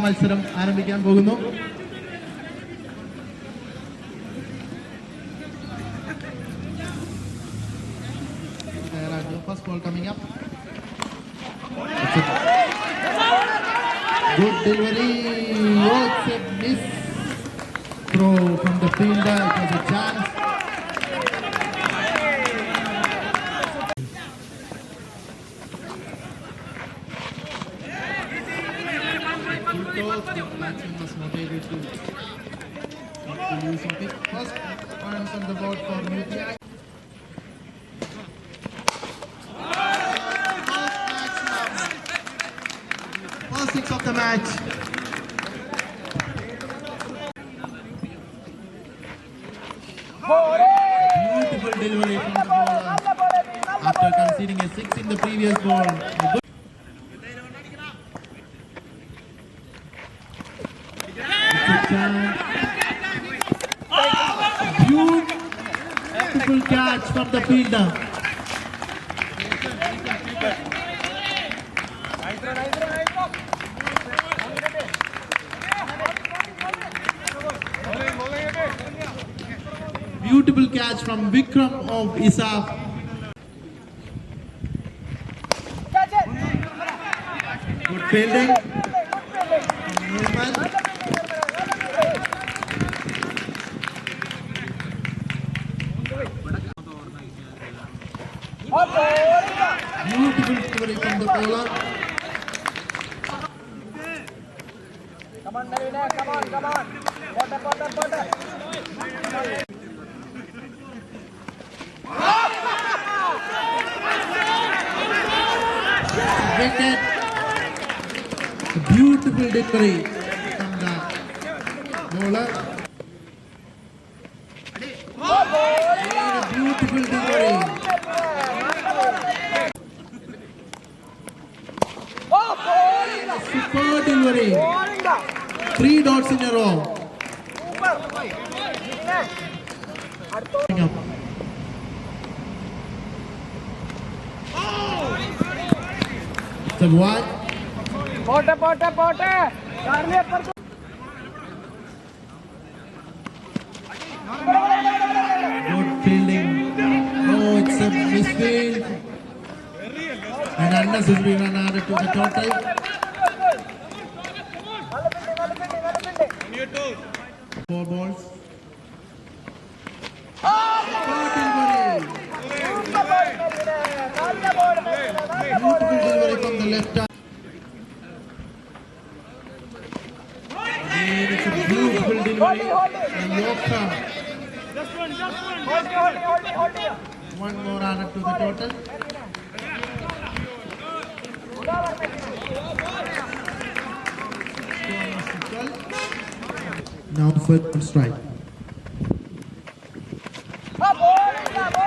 മത്സരം ആരംഭിക്കാൻ പോകുന്നു. First ball coming up. Good delivery. Oh, it's a miss throw from the fielder. It was a chance. Batsman was not able to use it. First points on the board for UTI. First six of the match. Beautiful delivery from the bowler after conceding a six in the previous ball. Beautiful catch from the fielder. Beautiful catch from Vikram of essaf. Good fielding. Beautiful delivery from the bowler. Come on, Navina, come on. Potter. Wicket. Beautiful delivery from the bowler. Beautiful delivery. Super delivery. 3 dots in a row. The what? Potter. Good fielding. Oh, it's a misfield. And unnecessary run added to the total. 4 balls. Beautiful delivery from the left arm. Again, it's a beautiful delivery from Yorker. One more added to the total. Now first strike.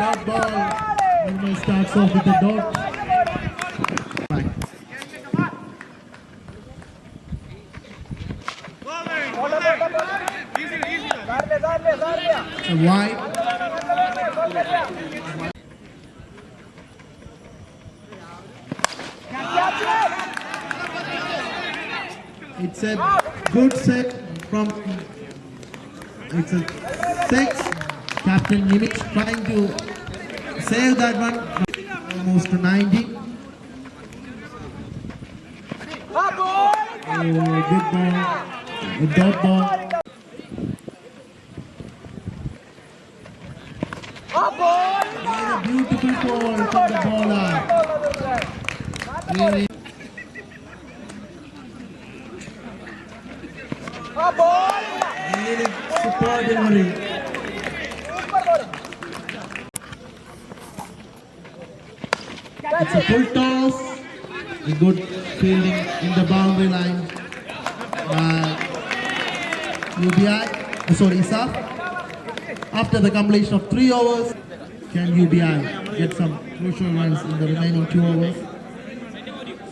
Dot ball. Nirmal starts off with a dot. Right. A wide. It's a good set from. It's a 6. Captain Nimich trying to save that one. Almost to 90. Oh, good ball. A dot ball. And a beautiful ball from the bowler. Really. Really super delivery. It's a full toss. A good fielding in the boundary line by essaf. After the completion of 3 overs, can UBI get some crucial runs in the remaining 2 overs?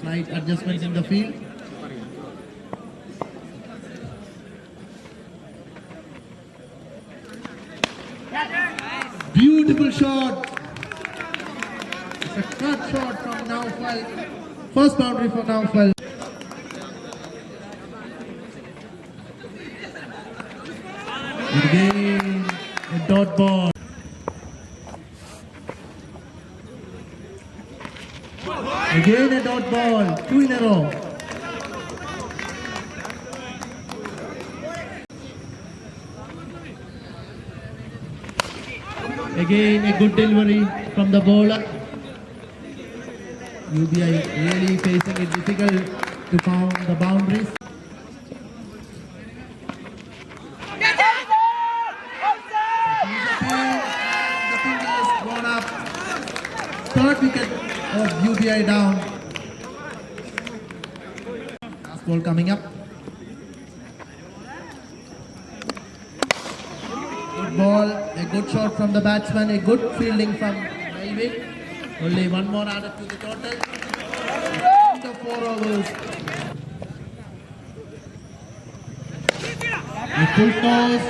Slight adjustments in the field. Beautiful shot. It's a cut shot from Naufal. First boundary for Naufal. Again, a dot ball. Again a dot ball. 2 in a row. Again a good delivery from the bowler. UBI really facing it difficult to found the boundaries. The field has gone up. Third wicket of UBI down. Last ball coming up. Good ball, a good shot from the batsman, a good fielding from Melvin. Only one more added to the total. End of 4 overs. A full toss.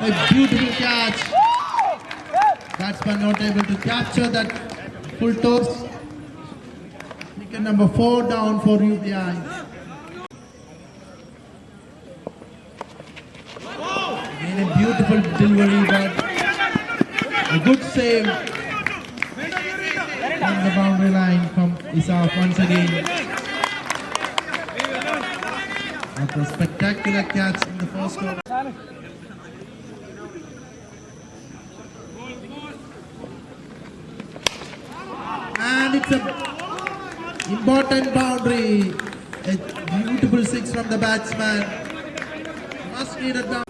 A beautiful catch. Batsman not able to capture that full toss. Wicket number 4 down for UBI. Again a beautiful delivery, but a good save on the boundary line from Essaf once again. After a spectacular catch in the first over. And it's a important boundary. A beautiful 6 from the batsman. Must need a down.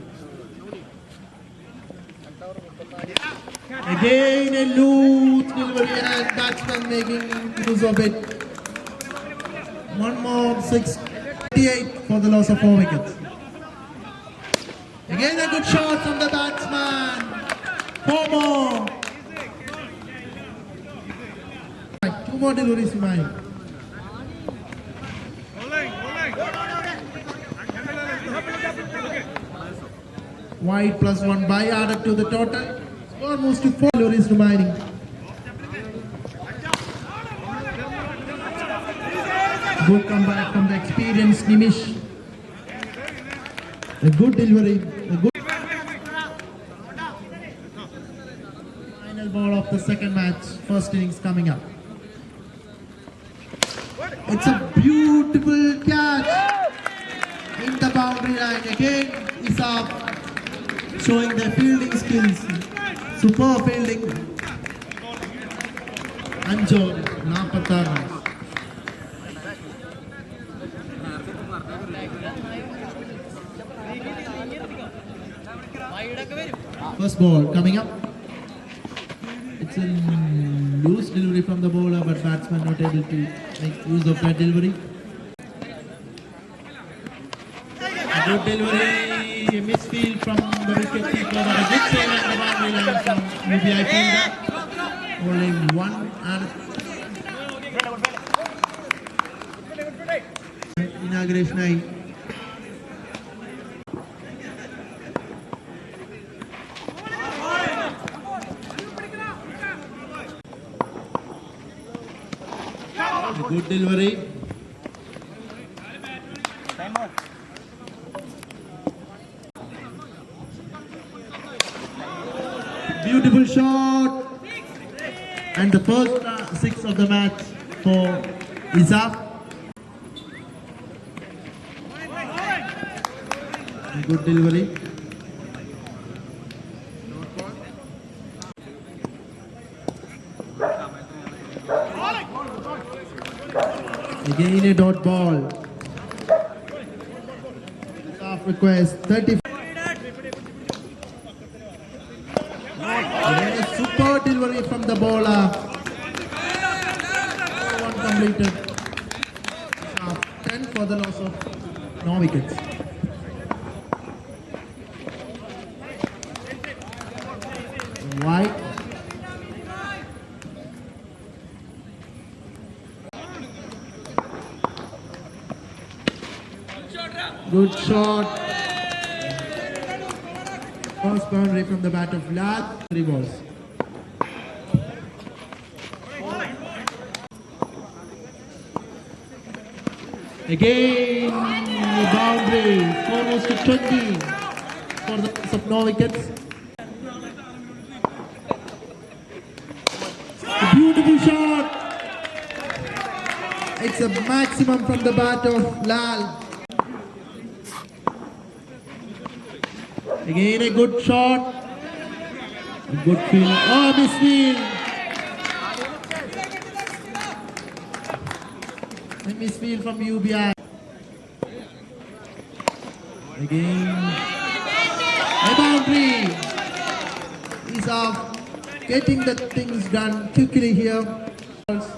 Again a loose delivery and batsman making use of it. One more 68 for the loss of 4 wickets. Again a good shot from the batsman. 4 more. 2 more deliveries remaining. Wide plus 1 by added to the total. Score moves to 4 deliveries remaining. Good comeback from the experienced Nimish. A good delivery. A good final ball of the second match. First innings coming up. It's a beautiful catch in the boundary line. Again, Essaf showing their fielding skills. Super fielding. Anjo, 46 runs. First ball coming up. It's a loose delivery from the bowler, but batsman not able to make use of that delivery. A good delivery, a misfield from the wicket keeper, but a good save at the boundary line from UBI fielder. Only 1 inauguration night. Good delivery. Beautiful shot. And the first 6 of the match for Essaf. Good delivery. Again a dot ball. Essaf request 30. Again a super delivery from the bowler. 1 completed. 10 for the loss of no wickets. White. Good shot. First boundary from the bat of Vlad. 3 balls. Again, boundary. Score moves to 20 for the loss of no wickets. A beautiful shot. It's a maximum from the bat of Lal. Again a good shot. A good field. Oh, misfield. A misfield from UBI. Again. A boundary. He's off. Getting the things done quickly here. Oh.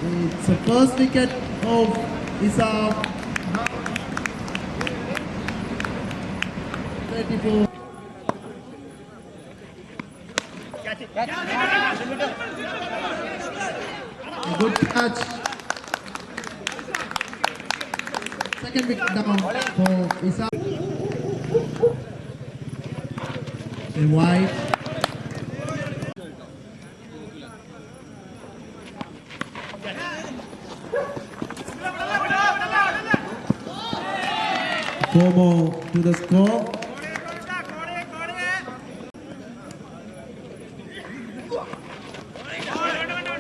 It's the first wicket of Essaf. 34. A good catch. Second wicket down for Essaf. A wide. Four more to the score.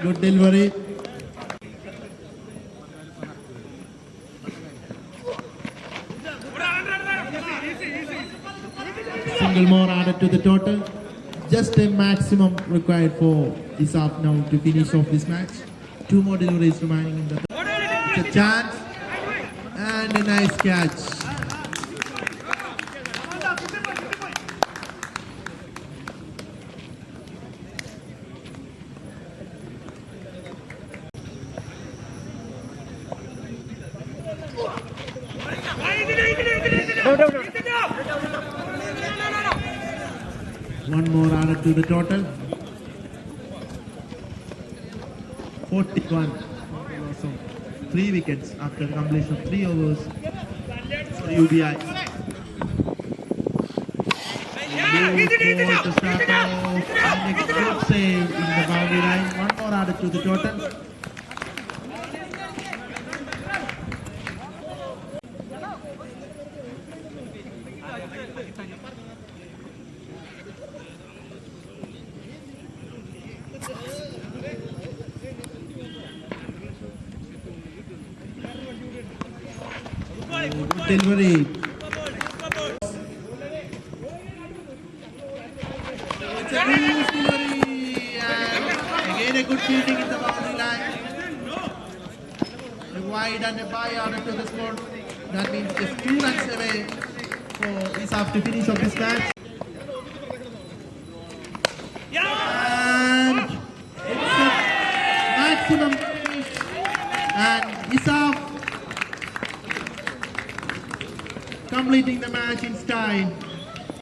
Good delivery. Single more added to the total. Just a maximum required for Essaf now to finish off this match. Two more deliveries remaining in the it's a chance and a nice catch. One more added to the total. 41. So 3 wickets after completion of 3 overs for UBI. To start off and a good save in the boundary line. One more added to the total. Delivery. It's a loose delivery and again a good fielding in the boundary line. A wide and a bye added to the score. That means just 2 runs away for Essaf to finish off this match. And it's a maximum finish and Essaf completing the match in style.